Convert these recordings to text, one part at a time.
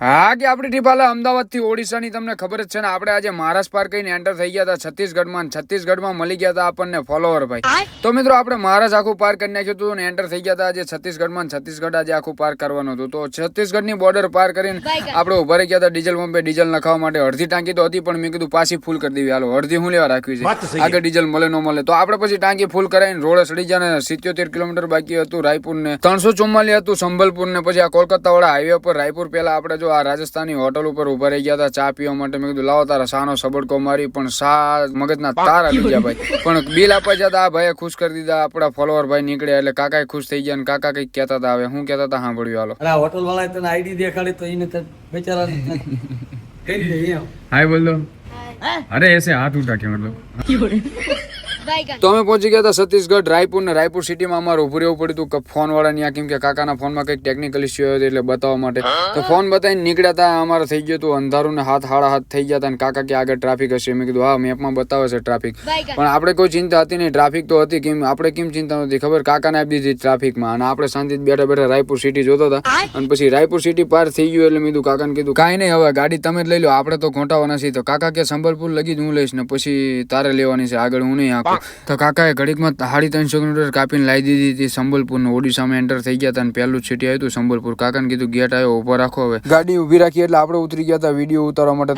હા કે આપણી ટ્રીપ હાલે અમદાવાદથી ઓડિશાની તમને ખબર જ છે ને. આપણે આજે મહારાષ્ટ્ર પાર કરીને એન્ટર થઈ ગયા હતા છત્તીસગઢમાં મળી ગયા હતા આપણને ફોલોવર ભાઈ. તો મિત્રો આપણે મહારાષ્ટ્ર આખું પાર કરી નાખ્યું હતું અને એન્ટર થઈ ગયા હતા આજે છત્તીસગઢ આજે આખું પાર કરવાનું હતું. તો છત્તીસગઢની બોર્ડર પાર કરીને આપણે ઉભા રહી ગયા હતા ડીઝલ પંપે ડીઝલ નખાવવા માટે. અડધી ટાંકી તો હતી પણ મેં કીધું પાછી ફૂલ કરી દેવી, હાલો અડધી હું લેવા રાખવી છે, આગળ ડીઝલ મળે ન મળે. તો આપણે પછી ટાંકી ફૂલ કરાવીને રોડે ચડી ગયા ને 77 કિલોમીટર બાકી હતું રાયપુર ને, 344 હતું સંબલપુર ને, પછી આ કોલકાતા વાળા હાઈવે પર રાયપુર પહેલા આપણે જો આ રાજસ્થાની હોટલ ઉપર ઉભા રહી ગયા હતા ચા પીવા માટે. મેં કીધું લાવો તારા શાનો સબડકો મારી, પણ શા મગજના તાર આવી ગયા ભાઈ. પણ બિલ આપવા જતા આ ભાઈએ ખુશ કરી દીધા આપણા ફોલોવર ભાઈ નીકળ્યા એટલે કાકા ખુશ થઈ ગયા. અને કાકા કઈક કહેતા હતા, હવે હું કહેતા હતા સાંભળ્યું હાલો. હોટલ વાળા તને આઈડી દેખાડી તો એને બેચારા કહી દે હાય બોલ દો. અરે ऐसे हाथ उठा के मतलब તો અમે પહોંચી ગયા હતા છત્તીસગઢ રાયપુર ને. રાયપુર સિટીમાં અમારે ઉભું રહેવું પડ્યું હતું ફોન વાળા ત્યાં, કેમ કે કાકાના ફોનમાં કંઈક ટેકનિકલ ઇસ્યુ હતો એટલે બતાવવા માટે. તો ફોન બતાવીને નીકળ્યા હતા. અમારે થઈ ગયું હતું અંધારું ને હાડા હાથ થઈ ગયા હતા. અને કાકા કે આગળ ટ્રાફિક હશે. મેં કીધું હા મેપમાં બતાવે છે ટ્રાફિક, પણ આપણે કોઈ ચિંતા હતી નહીં. ટ્રાફિક તો હતી, કેમ આપણે કેમ ચિંતા નથી ખબર, કાકાને આપી દીધી ટ્રાફિકમાં અને આપણે શાંતિથી બેઠા બેઠા રાયપુર સિટી જોતા હતા. અને પછી રાયપુર સિટી પાર થઈ ગયું એટલે મેં કાકાને કીધું કાંઈ નહીં હવે ગાડી તમે જ લઈ લો, આપણે તો ખોટાવાના છીએ. તો કાકા કે સંબલપુર લગી જ હું લઈશ ને પછી તારે લેવાની છે, આગળ હું નહીં આખું. તો કાકાએ ઘડીકમાં 350 કિલોમીટર કાપીને લાવી દીધી હતી સંબલપુર ને. ઓડિશામાં એન્ટર થઈ ગયા હતા અને પહેલું જ સિટી આવ્યું હતું સંબલપુર. કાકાને કીધું ગેટ આવ્યો ઉભો રાખો. હવે ગાડી ઉભી રાખી એટલે આપણે ઉતરી ગયા હતા વિડીયો ઉતારવા માટે.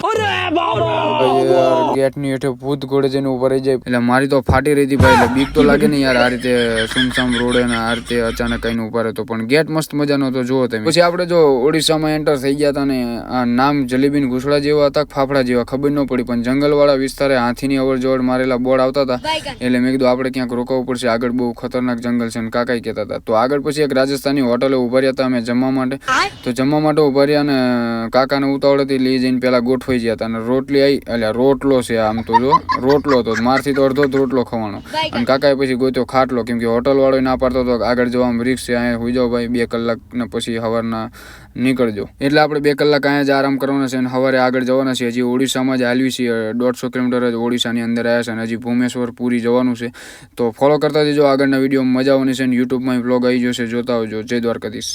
ગેટ ની હેઠે ભૂત ઘોડે જઈને ઉભા રહી જાય એટલે મારી તો ફાટી રહી હતી ભાઈ. એટલે બીક તો લાગે ને યાર, આ રીતે સુમસામ રોડે ને આ રીતે અચાનક કઈને ઉભા રહેતો. પણ ગેટ મસ્ત મજાનો હતો જુઓ તમે. પછી આપણે જો ઓડિશામાં એન્ટર થઈ ગયા હતા ને આ નામ જલેબીન ઘૂસડા જેવા હતા ફાફડા જેવા ખબર ન પડી, પણ જંગલ વાળા વિસ્તારે હાથીની અવર જવર મારેલા બોર્ડ આવતા હતા. એટલે મેં કીધું આપણે ક્યાંક રોકાવું પડશે, આગળ બહુ ખતરનાક જંગલ છે. કાકા કહેતા હતા. તો આગળ પછી એક રાજસ્થાની હોટલે ઉભા રહ્યા હતા અમે જમવા માટે. તો જમવા માટે ઉભા રહ્યા અને કાકાને ઉતાવળથી લઈ જઈને પેલા ગોઠવાઈ ગયા હતા. અને રોટલી આવી એટલે રોટલો છે આમ તો જો રોટલો હતો, મારથી તો અડધો જ રોટલો ખવાનો. અને કાકાએ પછી ગોત્યો ખાટલો, કેમ કે હોટલ વાળો ના પાડતો હતો આગળ જવામાં રિક્સ છે, અહીંયા હોઈ જાઓ ભાઈ 2 કલાક ને પછી સવારના નીકળજો. એટલે આપણે 2 કલાક અહીંયા જ આરામ કરવાના છે અને સવારે આગળ જવાના છે. હજી ઓડિશામાં જ હાલવી છે, 150 કિલોમીટર જ ઓડિશાની અંદર આવ્યા છે અને હજી ભુવનેશ્વર પૂરી જવાનું છે. તો ફોલો કરતા જજો આગળના વિડીયો, મજા આવવાની છે. યુટ્યુબમાં બ્લોગ આવી જશે, જોતા આવજો. જય દ્વારકાધીશ.